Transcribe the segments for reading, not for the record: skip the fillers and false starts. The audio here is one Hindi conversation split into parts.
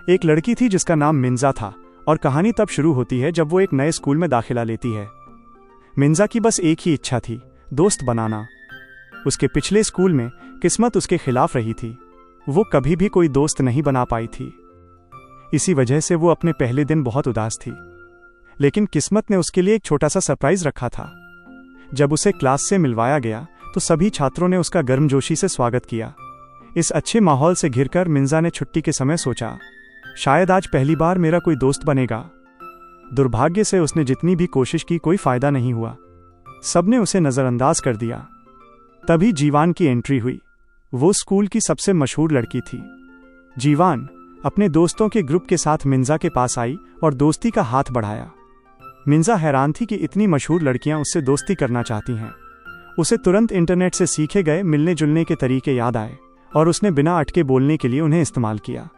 एक लड़की थी जिसका नाम मिंजा था और कहानी तब शुरू होती है जब वो एक नए स्कूल में दाखिला लेती है। मिंजा की बस एक ही इच्छा थी, दोस्त बनाना। उसके पिछले स्कूल में किस्मत उसके खिलाफ रही थी, वो कभी भी कोई दोस्त नहीं बना पाई थी। इसी वजह से वो अपने पहले दिन बहुत उदास थी। लेकिन किस्मत ने उसके लिए एक छोटा सा सरप्राइज रखा था। जब उसे क्लास से मिलवाया गया तो सभी छात्रों ने उसका गर्मजोशी से स्वागत किया। इस अच्छे माहौल से घिरकर मिंजा ने छुट्टी के समय सोचा, शायद आज पहली बार मेरा कोई दोस्त बनेगा। दुर्भाग्य से उसने जितनी भी कोशिश की कोई फायदा नहीं हुआ। सबने उसे नजरअंदाज कर दिया। तभी जीवान की एंट्री हुई। वो स्कूल की सबसे मशहूर लड़की थी। जीवान अपने दोस्तों के ग्रुप के साथ मिंजा के पास आई और दोस्ती का हाथ बढ़ाया। मिंजा हैरान थी कि इतनी मशहूर लड़कियां उससे दोस्ती करना चाहती हैं। उसे तुरंत इंटरनेट से सीखे गए मिलने जुलने के तरीके याद आए और उसने बिना अटके बोलने के लिए उन्हें इस्तेमाल किया।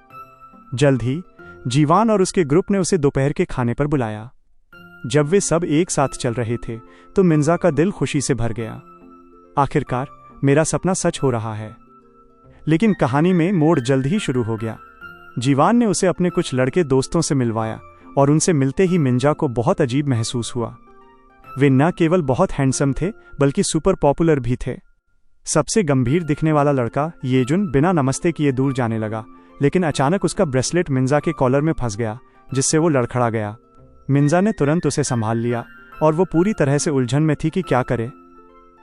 जल्द ही जीवान और उसके ग्रुप ने उसे दोपहर के खाने पर बुलाया। जब वे सब एक साथ चल रहे थे तो मिंजा का दिल खुशी से भर गया। आखिरकार मेरा सपना सच हो रहा है। लेकिन कहानी में मोड़ जल्द ही शुरू हो गया। जीवान ने उसे अपने कुछ लड़के दोस्तों से मिलवाया और उनसे मिलते ही मिंजा को बहुत अजीब महसूस हुआ। वे न केवल बहुत हैंडसम थे बल्कि सुपर पॉपुलर भी थे। सबसे गंभीर दिखने वाला लड़का येजुन बिना नमस्ते किए दूर जाने लगा, लेकिन अचानक उसका ब्रेसलेट मिंजा के कॉलर में फंस गया, जिससे वो लड़खड़ा गया। मिंजा ने तुरंत उसे संभाल लिया और वो पूरी तरह से उलझन में थी कि क्या करे।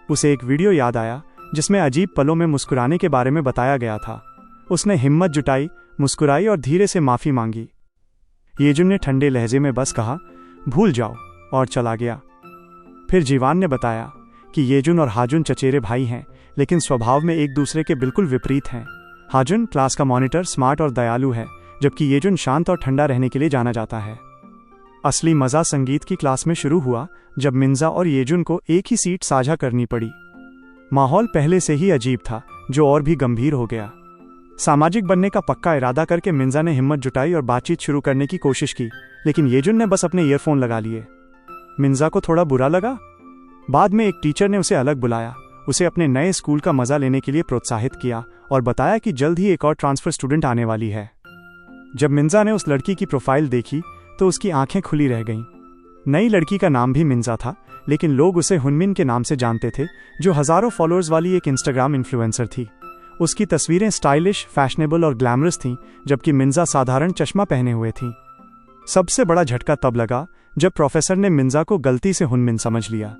उसे एक वीडियो याद आया जिसमें अजीब पलों में मुस्कुराने के बारे में बताया गया था। उसने हिम्मत जुटाई, मुस्कुराई और धीरे से माफी मांगी। येजुन ने ठंडे लहजे में बस कहा, भूल जाओ, और चला गया। फिर जीवान ने बताया कि येजुन और हाजुन चचेरे भाई हैं, लेकिन स्वभाव में एक दूसरे के बिल्कुल विपरीत हैं। हाजुन क्लास का मॉनिटर, स्मार्ट और दयालु है, जबकि येजुन शांत और ठंडा रहने के लिए जाना जाता है। असली मजा संगीत की क्लास में शुरू हुआ जब मिंजा और येजुन को एक ही सीट साझा करनी पड़ी। माहौल पहले से ही अजीब था, जो और भी गंभीर हो गया। सामाजिक बनने का पक्का इरादा करके मिंजा ने हिम्मत जुटाई और बातचीत शुरू करने की कोशिश की, लेकिन येजुन ने बस अपने ईयरफोन लगा लिए। मिंजा को थोड़ा बुरा लगा। बाद में एक टीचर ने उसे अलग बुलाया, उसे अपने नए स्कूल का मजा लेने के लिए प्रोत्साहित किया और बताया कि जल्द ही एक और ट्रांसफर स्टूडेंट आने वाली है। जब मिंजा ने उस लड़की की प्रोफाइल देखी तो उसकी आंखें खुली रह गईं। नई लड़की का नाम भी मिंजा था, लेकिन लोग उसे हुनमिन के नाम से जानते थे, जो हजारों फॉलोअर्स वाली एक इंस्टाग्राम इन्फ्लुएंसर थी। उसकी तस्वीरें स्टाइलिश, फैशनेबल और ग्लैमरस थीं, जबकि मिंजा साधारण चश्मा पहने हुए थी। सबसे बड़ा झटका तब लगा जब प्रोफेसर ने मिंजा को गलती से हुनमिन समझ लिया।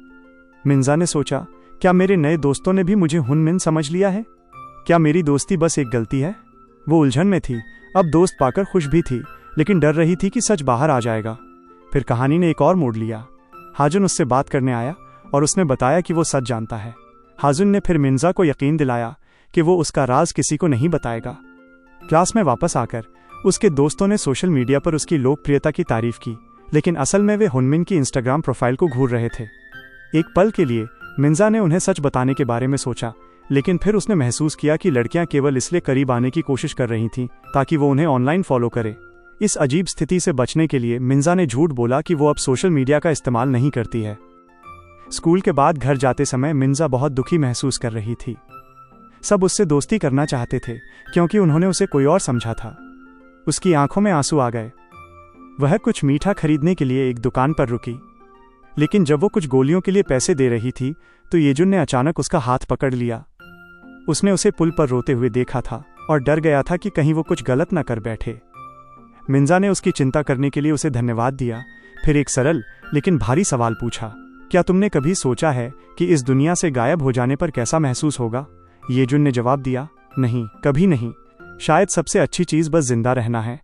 मिंजा ने सोचा, क्या मेरे नए दोस्तों ने भी मुझे हुनमिन समझ लिया है? क्या मेरी दोस्ती बस एक गलती है? वो उलझन में थी। अब दोस्त पाकर खुश भी थी, लेकिन डर रही थी कि सच बाहर आ जाएगा। फिर कहानी ने एक और मोड़ लिया। हाजुन उससे बात करने आया और उसने बताया कि वो सच जानता है। हाजुन ने फिर मिंजा को यकीन दिलाया कि वो उसका राज किसी को नहीं बताएगा। क्लास में वापस आकर उसके दोस्तों ने सोशल मीडिया पर उसकी लोकप्रियता की तारीफ की, लेकिन असल में वे हुनमिन की इंस्टाग्राम प्रोफाइल को घूर रहे थे। एक पल के लिए मिंजा ने उन्हें सच बताने के बारे में सोचा, लेकिन फिर उसने महसूस किया कि लड़कियां केवल इसलिए करीब आने की कोशिश कर रही थीं ताकि वो उन्हें ऑनलाइन फॉलो करे। इस अजीब स्थिति से बचने के लिए मिंजा ने झूठ बोला कि वो अब सोशल मीडिया का इस्तेमाल नहीं करती है। स्कूल के बाद घर जाते समय मिंजा बहुत दुखी महसूस कर रही थी। सब उससे दोस्ती करना चाहते थे क्योंकि उन्होंने उसे कोई और समझा था। उसकी आंखों में आंसू आ गए। वह कुछ मीठा खरीदने के लिए एक दुकान पर रुकी, लेकिन जब वो कुछ गोलियों के लिए पैसे दे रही थी तो येजुन ने अचानक उसका हाथ पकड़ लिया। उसने उसे पुल पर रोते हुए देखा था और डर गया था कि कहीं वो कुछ गलत न कर बैठे। मिंजा ने उसकी चिंता करने के लिए उसे धन्यवाद दिया, फिर एक सरल लेकिन भारी सवाल पूछा, क्या तुमने कभी सोचा है कि इस दुनिया से गायब हो जाने पर कैसा महसूस होगा? येजुन ने जवाब दिया, नहीं, कभी नहीं। शायद सबसे अच्छी चीज बस जिंदा रहना है।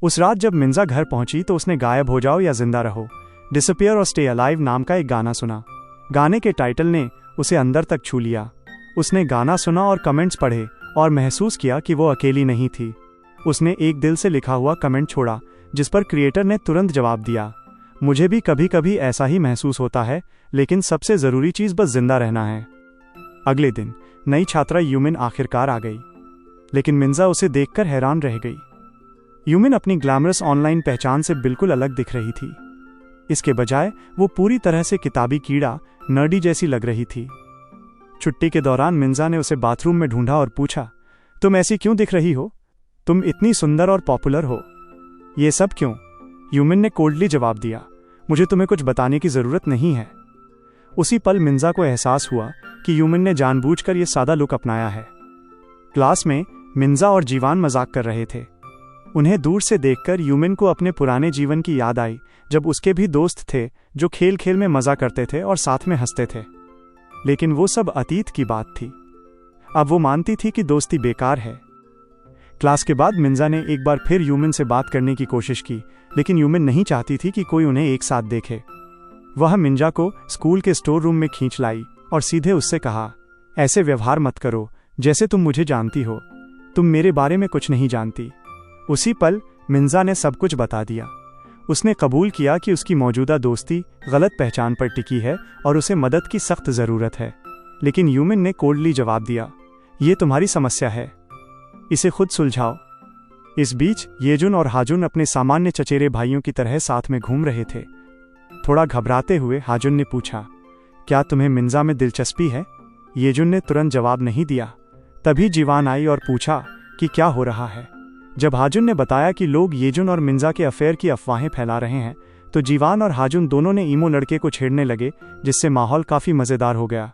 उस रात जब मिंजा घर पहुंची तो उसने गायब हो जाओ या जिंदा रहो, डिसअपियर और स्टे अलाइव नाम का एक गाना सुना। गाने के टाइटल ने उसे अंदर तक छू लिया। उसने गाना सुना और कमेंट्स पढ़े और महसूस किया कि वो अकेली नहीं थी। उसने एक दिल से लिखा हुआ कमेंट छोड़ा, जिस पर क्रिएटर ने तुरंत जवाब दिया, मुझे भी कभी कभी ऐसा ही महसूस होता है, लेकिन सबसे जरूरी चीज बस जिंदा रहना है। अगले दिन नई छात्रा यूमिन आखिरकार आ गई, लेकिन मिंजा उसे देखकर हैरान रह गई। यूमिन अपनी ग्लैमरस ऑनलाइन पहचान से बिल्कुल अलग दिख रही थी। इसके बजाय वो पूरी तरह से किताबी कीड़ा, नर्डी जैसी लग रही थी। छुट्टी के दौरान मिंजा ने उसे बाथरूम में ढूंढा और पूछा, तुम ऐसी क्यों दिख रही हो? तुम इतनी सुंदर और पॉपुलर हो। ये सब क्यों? यूमिन ने कोल्डली जवाब दिया, मुझे तुम्हें कुछ बताने की जरूरत नहीं है। उसी पल मिंजा को एहसास हुआ कि यूमिन ने जानबूझकर यह सादा लुक अपनाया है। क्लास में मिंजा और जीवान मजाक कर रहे थे। उन्हें दूर से देखकर यूमिन को अपने पुराने जीवन की याद आई, जब उसके भी दोस्त थे जो खेल खेल में मजा करते थे और साथ में हंसते थे। लेकिन वो सब अतीत की बात थी। अब वो मानती थी कि दोस्ती बेकार है। क्लास के बाद मिंजा ने एक बार फिर यूमिन से बात करने की कोशिश की, लेकिन यूमिन नहीं चाहती थी कि कोई उन्हें एक साथ देखे। वह मिंजा को स्कूल के स्टोर रूम में खींच लाई और सीधे उससे कहा, ऐसे व्यवहार मत करो जैसे तुम मुझे जानती हो, तुम मेरे बारे में कुछ नहीं जानती। उसी पल मिंजा ने सब कुछ बता दिया। उसने कबूल किया कि उसकी मौजूदा दोस्ती गलत पहचान पर टिकी है और उसे मदद की सख्त ज़रूरत है। लेकिन यूमिन ने कोल्डली जवाब दिया, ये तुम्हारी समस्या है, इसे खुद सुलझाओ। इस बीच येजुन और हाजुन अपने सामान्य चचेरे भाइयों की तरह साथ में घूम रहे थे। थोड़ा घबराते हुए हाजुन ने पूछा, क्या तुम्हें मिंजा में दिलचस्पी है? येजुन ने तुरंत जवाब नहीं दिया। तभी जीवान आई और पूछा कि क्या हो रहा है। जब हाजुन ने बताया कि लोग येजुन और मिंजा के अफेयर की अफवाहें फैला रहे हैं, तो जीवान और हाजुन दोनों ने ईमो लड़के को छेड़ने लगे, जिससे माहौल काफी मजेदार हो गया।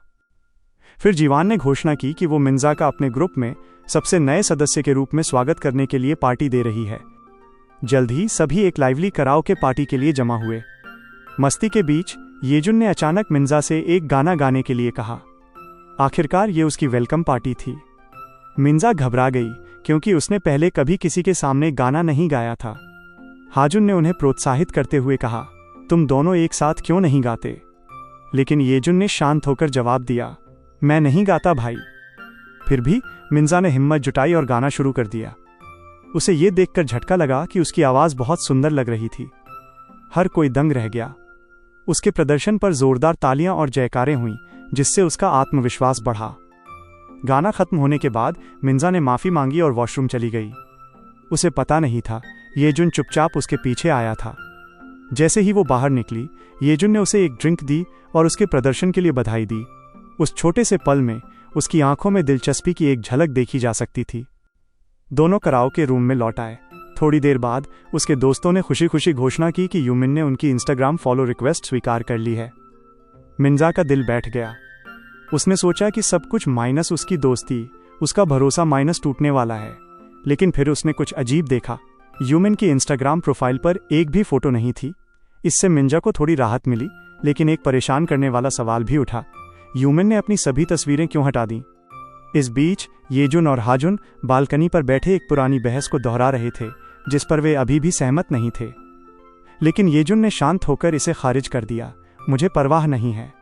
फिर जीवान ने घोषणा की कि वो मिंजा का अपने ग्रुप में सबसे नए सदस्य के रूप में स्वागत करने के लिए पार्टी दे रही है। जल्द ही सभी एक लाइवली कराओके पार्टी के लिए जमा हुए। मस्ती के बीच येजुन ने अचानक मिंजा से एक गाना गाने के लिए कहा। आखिरकार ये उसकी वेलकम पार्टी थी। मिंजा घबरा गई क्योंकि उसने पहले कभी किसी के सामने गाना नहीं गाया था। हाजुन ने उन्हें प्रोत्साहित करते हुए कहा, तुम दोनों एक साथ क्यों नहीं गाते? लेकिन येजुन ने शांत होकर जवाब दिया, मैं नहीं गाता भाई। फिर भी मिंजा ने हिम्मत जुटाई और गाना शुरू कर दिया। उसे ये देखकर झटका लगा कि उसकी आवाज़ बहुत सुंदर लग रही थी। हर कोई दंग रह गया। उसके प्रदर्शन पर जोरदार तालियां और जयकारें हुईं, जिससे उसका आत्मविश्वास बढ़ा। गाना खत्म होने के बाद मिंजा ने माफ़ी मांगी और वॉशरूम चली गई। उसे पता नहीं था येजुन चुपचाप उसके पीछे आया था। जैसे ही वो बाहर निकली, येजुन ने उसे एक ड्रिंक दी और उसके प्रदर्शन के लिए बधाई दी। उस छोटे से पल में उसकी आंखों में दिलचस्पी की एक झलक देखी जा सकती थी। दोनों कराओके रूम में लौट आए। थोड़ी देर बाद उसके दोस्तों ने खुशी खुशी घोषणा की कि यूमिन ने उनकी इंस्टाग्राम फॉलो रिक्वेस्ट स्वीकार कर ली है। मिंजा का दिल बैठ गया। उसने सोचा कि सब कुछ माइनस उसकी दोस्ती, उसका भरोसा माइनस टूटने वाला है। लेकिन फिर उसने कुछ अजीब देखा। यूमिन की इंस्टाग्राम प्रोफाइल पर एक भी फोटो नहीं थी। इससे मिंजा को थोड़ी राहत मिली, लेकिन एक परेशान करने वाला सवाल भी उठा, यूमिन ने अपनी सभी तस्वीरें क्यों हटा दी? इस बीच येजुन और हाजुन बालकनी पर बैठे एक पुरानी बहस को दोहरा रहे थे, जिस पर वे अभी भी सहमत नहीं थे। लेकिन येजुन ने शांत होकर इसे खारिज कर दिया, मुझे परवाह नहीं है।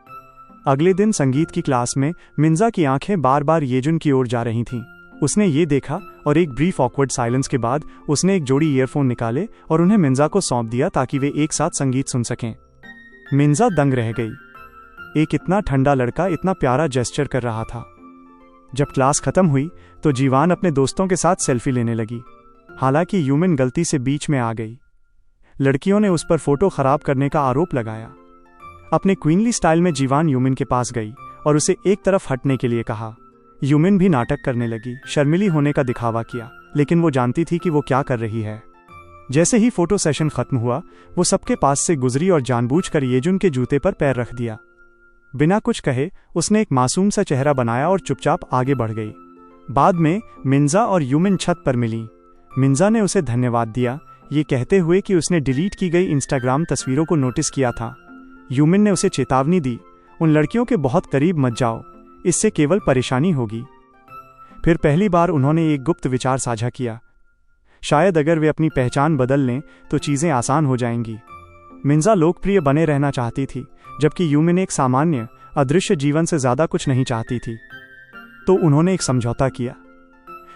अगले दिन संगीत की क्लास में मिंजा की आंखें बार बार येजुन की ओर जा रही थीं। उसने ये देखा और एक ब्रीफ ऑकवर्ड साइलेंस के बाद उसने एक जोड़ी ईयरफोन निकाले और उन्हें मिंजा को सौंप दिया ताकि वे एक साथ संगीत सुन सकें। मिंजा दंग रह गई। एक इतना ठंडा लड़का इतना प्यारा जेस्चर कर रहा था। जब क्लास खत्म हुई तो जीवान अपने दोस्तों के साथ सेल्फी लेने लगी। हालांकि यूमिन गलती से बीच में आ गई। लड़कियों ने उस पर फोटो खराब करने का आरोप लगाया। अपने क्वीनली स्टाइल में जीवान यूमिन के पास गई और उसे एक तरफ हटने के लिए कहा। यूमिन भी नाटक करने लगी, शर्मिली होने का दिखावा किया, लेकिन वो जानती थी कि वो क्या कर रही है। जैसे ही फोटो सेशन खत्म हुआ, वो सबके पास से गुजरी और जानबूझकर येजुन के जूते पर पैर रख दिया। बिना कुछ कहे उसने एक मासूम सा चेहरा बनाया और चुपचाप आगे बढ़ गई। बाद में मिंजा और यूमिन छत पर मिली। मिंजा ने उसे धन्यवाद दिया, ये कहते हुए कि उसने डिलीट की गई इंस्टाग्राम तस्वीरों को नोटिस किया था। यूमिन ने उसे चेतावनी दी, उन लड़कियों के बहुत करीब मत जाओ, इससे केवल परेशानी होगी। फिर पहली बार उन्होंने एक गुप्त विचार साझा किया, शायद अगर वे अपनी पहचान बदल लें तो चीज़ें आसान हो जाएंगी। मिंजा लोकप्रिय बने रहना चाहती थी, जबकि यूमिन एक सामान्य अदृश्य जीवन से ज़्यादा कुछ नहीं चाहती थी। तो उन्होंने एक समझौता किया।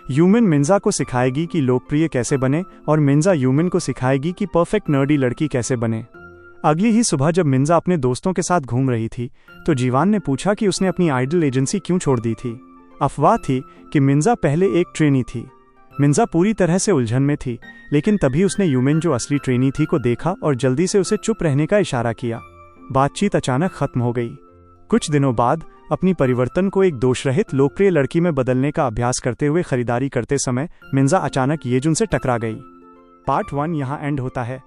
यूमिन मिंजा को सिखाएगी कि लोकप्रिय कैसे बने और मिंजा यूमिन को सिखाएगी कि परफेक्ट नर्डी लड़की कैसे बने। अगली ही सुबह जब मिंजा अपने दोस्तों के साथ घूम रही थी तो जीवान ने पूछा कि उसने अपनी आइडल एजेंसी क्यों छोड़ दी थी। अफवाह थी कि मिंजा पहले एक ट्रेनी थी। मिंजा पूरी तरह से उलझन में थी, लेकिन तभी उसने यूमिन जो असली ट्रेनी थी को देखा और जल्दी से उसे चुप रहने का इशारा किया। बातचीत अचानक खत्म हो गई। कुछ दिनों बाद अपनी परिवर्तन को एक दोषरहित लोकप्रिय लड़की में बदलने का अभ्यास करते हुए खरीदारी करते समय मिंजा अचानक येजुन से टकरा गई। पार्ट 1 यहाँ एंड होता है।